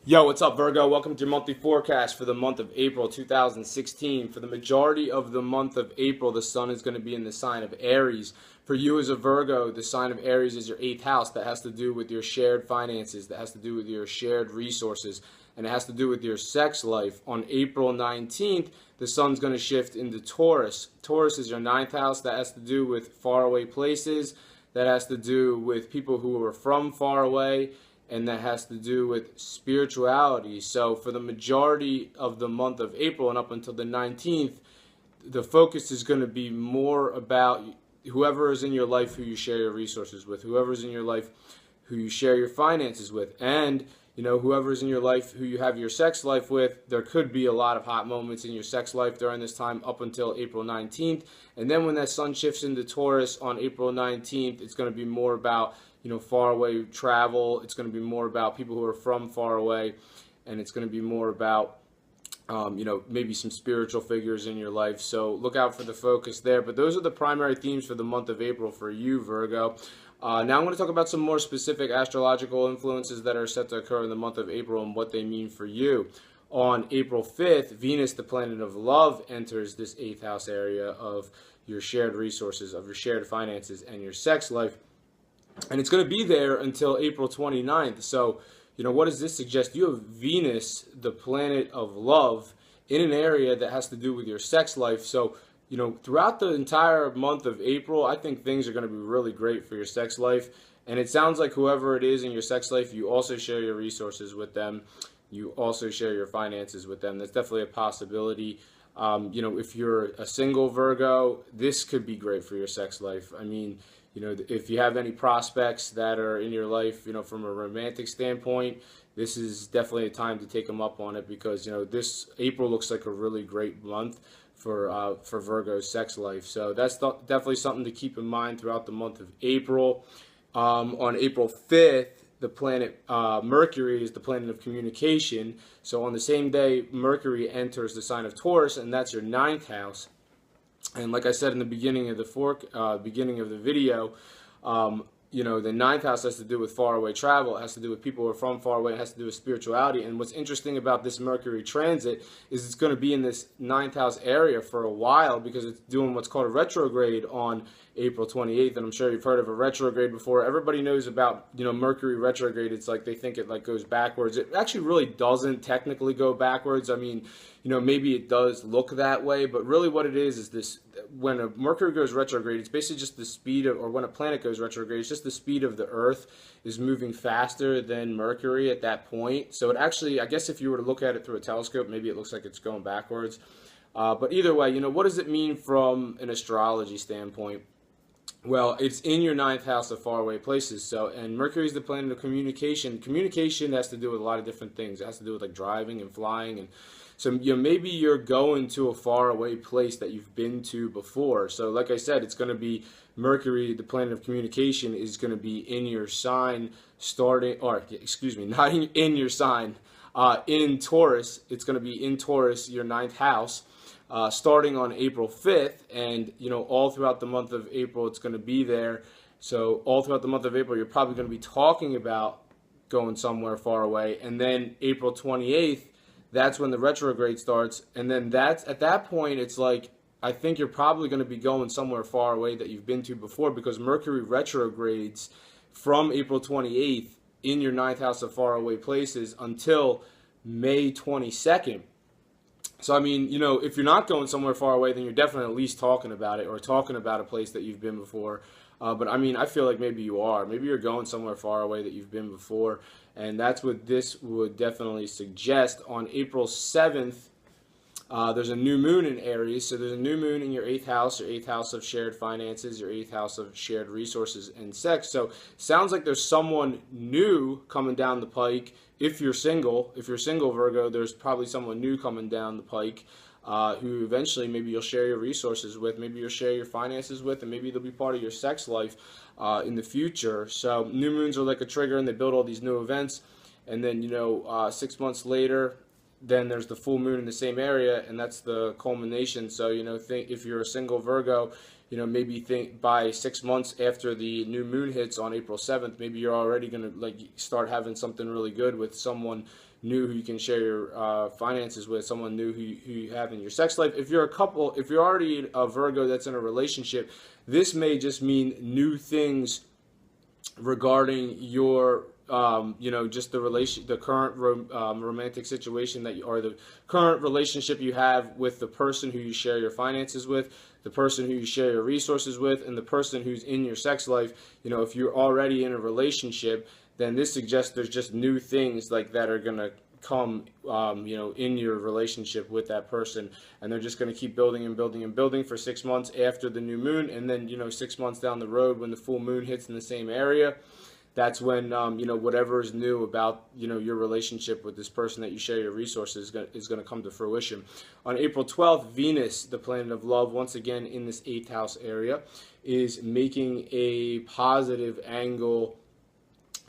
Yo, what's up, Virgo? Welcome to your monthly forecast for the month of April 2016. For the majority of the month of April, the sun is going to be in the sign of Aries. For you as a Virgo, the sign of Aries is your 8th house. That has to do with your shared finances, that has to do with your shared resources, and it has to do with your sex life. On April 19th, the sun's going to shift into Taurus. Taurus is your 9th house. That has to do with faraway places. That has to do with people who are from far away, and that has to do with spirituality. So for the majority of the month of April and up until the 19th, the focus is going to be more about whoever is in your life who you share your resources with, whoever is in your life who you share your finances with, and whoever is in your life who you have your sex life with. There could be a lot of hot moments in your sex life during this time up until April 19th. And then when that sun shifts into Taurus on April 19th, it's going to be more about far away travel. It's going to be more about people who are from far away, and it's going to be more about maybe some spiritual figures in your life. So look out for the focus there. But those are the primary themes for the month of April for you, Virgo. Now I'm going to talk about some more specific astrological influences that are set to occur in the month of April and what they mean for you. On April 5th, Venus, the planet of love, enters this 8th house area of your shared resources, of your shared finances, and your sex life. And it's going to be there until April 29th. So, what does this suggest? You have Venus, the planet of love, in an area that has to do with your sex life. So, throughout the entire month of April, I think things are going to be really great for your sex life. And it sounds like whoever it is in your sex life, you also share your resources with them. You also share your finances with them. That's definitely a possibility. If you're a single Virgo, this could be great for your sex life. I mean, if you have any prospects that are in your life, from a romantic standpoint, this is definitely a time to take them up on it, because, this April looks like a really great month for Virgo's sex life. So that's definitely something to keep in mind throughout the month of April. On April 5th, the planet Mercury is the planet of communication. So on the same day, Mercury enters the sign of Taurus, and that's your 9th house. And like I said in the beginning of the video, the 9th house has to do with faraway travel. It has to do with people who are from far away. It has to do with spirituality. And what's interesting about this Mercury transit is it's going to be in this 9th house area for a while, because it's doing what's called a retrograde on April 28th. And I'm sure you've heard of a retrograde before. Everybody knows about, Mercury retrograde. It's like they think it goes backwards. It actually really doesn't technically go backwards. I mean, maybe it does look that way, but really what it is this: when a Mercury goes retrograde, it's basically just the speed of, or when a planet goes retrograde, it's just the speed of the Earth is moving faster than Mercury at that point. So it actually, I guess if you were to look at it through a telescope, maybe it looks like it's going backwards. But either way, what does it mean from an astrology standpoint? Well, it's in your 9th house of faraway places. So, and Mercury is the planet of communication. Communication has to do with a lot of different things. It has to do with driving and flying, and so maybe you're going to a faraway place that you've been to before. So like I said, it's going to be Mercury, the planet of communication, is going to be in your sign not in your sign, in Taurus. It's going to be in Taurus, your 9th house, starting on April 5th. And, all throughout the month of April, it's going to be there. So all throughout the month of April, you're probably going to be talking about going somewhere far away. And then April 28th, that's when the retrograde starts. And then at that point, it's like, I think you're probably going to be going somewhere far away that you've been to before, because Mercury retrogrades from April 28th in your 9th house of faraway places until May 22nd. So, I mean, if you're not going somewhere far away, then you're definitely at least talking about it, or talking about a place that you've been before. But I mean, I feel like maybe you are. Maybe you're going somewhere far away that you've been before. And that's what this would definitely suggest. On April 7th, there's a new moon in Aries. So there's a new moon in your 8th house, your 8th house of shared finances, your 8th house of shared resources and sex. So sounds like there's someone new coming down the pike. If you're single Virgo, there's probably someone new coming down the pike, who eventually maybe you'll share your resources with, maybe you'll share your finances with, and maybe they'll be part of your sex life in the future. So new moons are like a trigger, and they build all these new events. And then, 6 months later, then there's the full moon in the same area, and that's the culmination. So, if you're a single Virgo, maybe think by 6 months after the new moon hits on April 7th, maybe you're already going to like start having something really good with someone new who you can share your finances with, someone new who you have in your sex life. If you're a couple, if you're already a Virgo that's in a relationship, this may just mean new things regarding your just the current romantic situation that you, or the current relationship you have with the person who you share your finances with, the person who you share your resources with, and the person who's in your sex life. If you're already in a relationship, then this suggests there's just new things like that are going to come in your relationship with that person, and they're just going to keep building and building and building for 6 months after the new moon. And then 6 months down the road, when the full moon hits in the same area, that's when whatever is new about your relationship with this person that you share your resources is going to come to fruition. On April 12th, Venus, the planet of love, once again in this 8th house area, is making a positive angle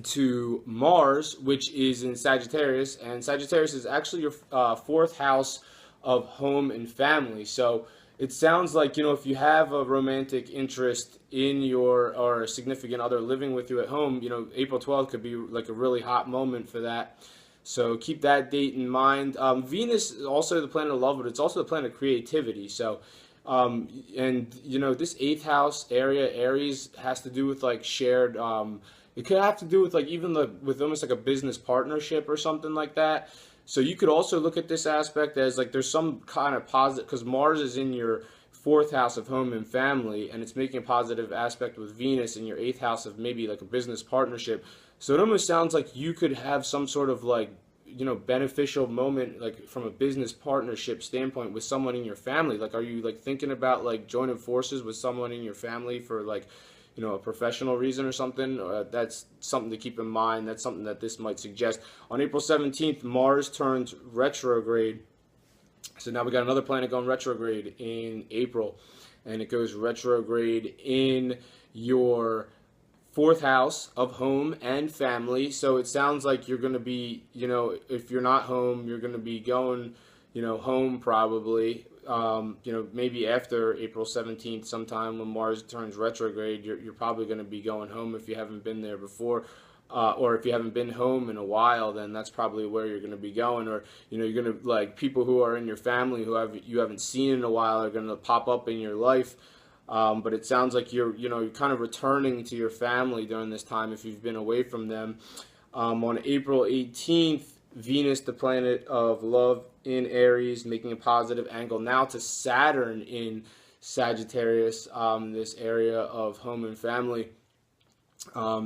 to Mars, which is in Sagittarius, and Sagittarius is actually your 4th house of home and family. So it sounds like, if you have a romantic interest in your, or a significant other living with you at home, April 12th could be like a really hot moment for that. So keep that date in mind. Venus is also the planet of love, but it's also the planet of creativity. So this 8th house area, Aries, has to do with like shared it could have to do with like even with almost like a business partnership or something like that. So you could also look at this aspect as like there's some kind of positive, because Mars is in your 4th house of home and family, and it's making a positive aspect with Venus in your 8th house of maybe like a business partnership. So it almost sounds like you could have some sort of like beneficial moment, like from a business partnership standpoint, with someone in your family. Like, are you like thinking about like joining forces with someone in your family for like a professional reason or something? That's something to keep in mind. That's something that this might suggest. On April 17th, Mars turns retrograde. So now we got another planet going retrograde in April, and it goes retrograde in your 4th house of home and family. So it sounds like you're going to be, if you're not home, you're going to be going, home probably. Maybe after April 17th, sometime when Mars turns retrograde, you're probably going to be going home if you haven't been there before. Or if you haven't been home in a while, then that's probably where you're going to be going. Or, you're going to, like, people who are in your family who you haven't seen in a while are going to pop up in your life. But it sounds like you're kind of returning to your family during this time if you've been away from them. On April 18th, Venus, the planet of love, in Aries, making a positive angle now to Saturn in Sagittarius, this area of home and family.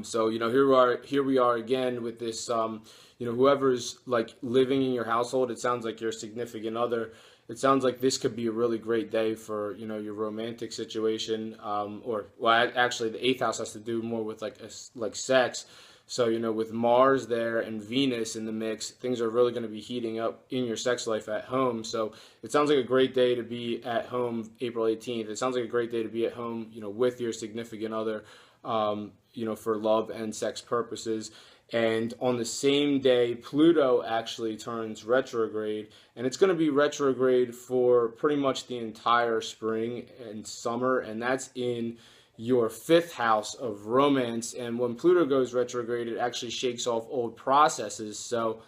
So here we are again with this. Whoever's like living in your household, it sounds like your significant other. It sounds like this could be a really great day for your romantic situation. Actually, the 8th house has to do more with like sex. So, with Mars there and Venus in the mix, things are really going to be heating up in your sex life at home. So it sounds like a great day to be at home, April 18th. It sounds like a great day to be at home, with your significant other, for love and sex purposes. And on the same day, Pluto actually turns retrograde, and it's going to be retrograde for pretty much the entire spring and summer, and that's in your 5th house of romance. And when Pluto goes retrograde, it actually shakes off old processes. So,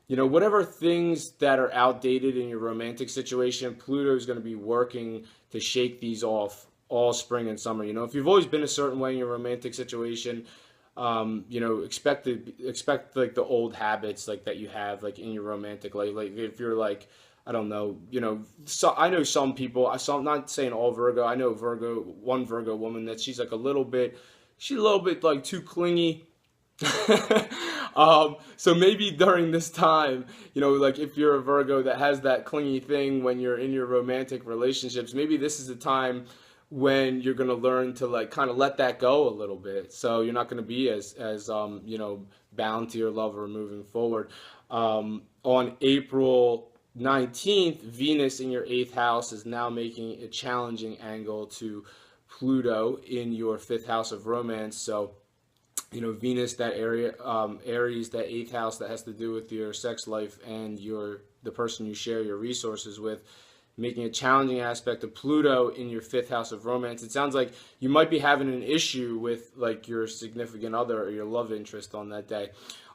whatever things that are outdated in your romantic situation, Pluto is going to be working to shake these off all spring and summer. If you've always been a certain way in your romantic situation, expect like the old habits like that you have like in your romantic life. Like if you're like, I don't know, so I know some people, I'm not saying all Virgo, I know one Virgo woman that she's a little bit like too clingy. So maybe during this time, like if you're a Virgo that has that clingy thing when you're in your romantic relationships, maybe this is the time when you're going to learn to like kind of let that go a little bit. So you're not going to be as bound to your lover moving forward. On April 19th, Venus in your 8th house is now making a challenging angle to Pluto in your 5th house of romance. So, Venus, that area, Aries, that 8th house that has to do with your sex life and the person you share your resources with, making a challenging aspect of Pluto in your 5th house of romance. It sounds like you might be having an issue with like your significant other or your love interest on that day.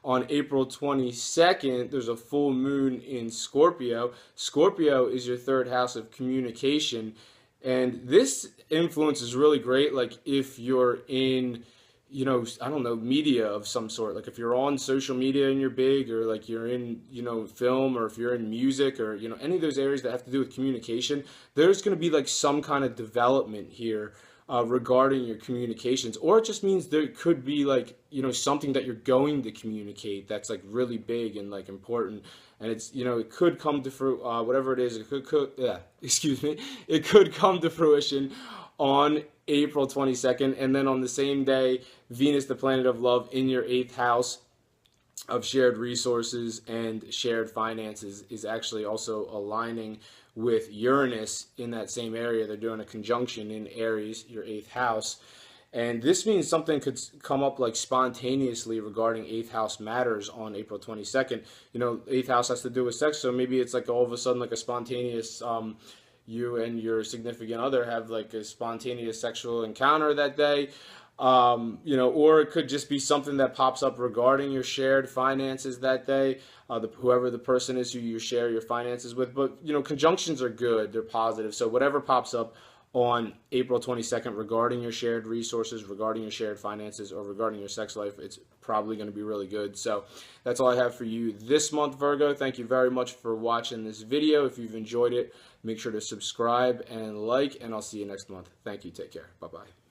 On April 22nd, there's a full moon in Scorpio. Scorpio is your 3rd house of communication. And this influence is really great, like if you're in, you know, I don't know, media of some sort. Like if you're on social media and you're big, or like you're in, you know, film, or if you're in music, or, you know, any of those areas that have to do with communication, there's going to be like some kind of development here regarding your communications. Or it just means there could be like, you know, something that you're going to communicate that's like really big and like important. And it's, you know, it could come to whatever it is, it could come to fruition on April 22nd. And then on the same day, Venus, the planet of love, in your 8th house of shared resources and shared finances, is actually also aligning with Uranus in that same area. They're doing a conjunction in Aries, your 8th house. And this means something could come up like spontaneously regarding 8th house matters on April 22nd. You know, 8th house has to do with sex, so maybe it's like all of a sudden like a spontaneous, you and your significant other have like a spontaneous sexual encounter that day. You know, or it could just be something that pops up regarding your shared finances that day, whoever the person is who you share your finances with. But, you know, conjunctions are good, they're positive. So whatever pops up on April 22nd regarding your shared resources, regarding your shared finances, or regarding your sex life, it's probably going to be really good. So that's all I have for you this month, Virgo. Thank you very much for watching this video. If you've enjoyed it, make sure to subscribe and like, and I'll see you next month. Thank you. Take care. Bye-bye.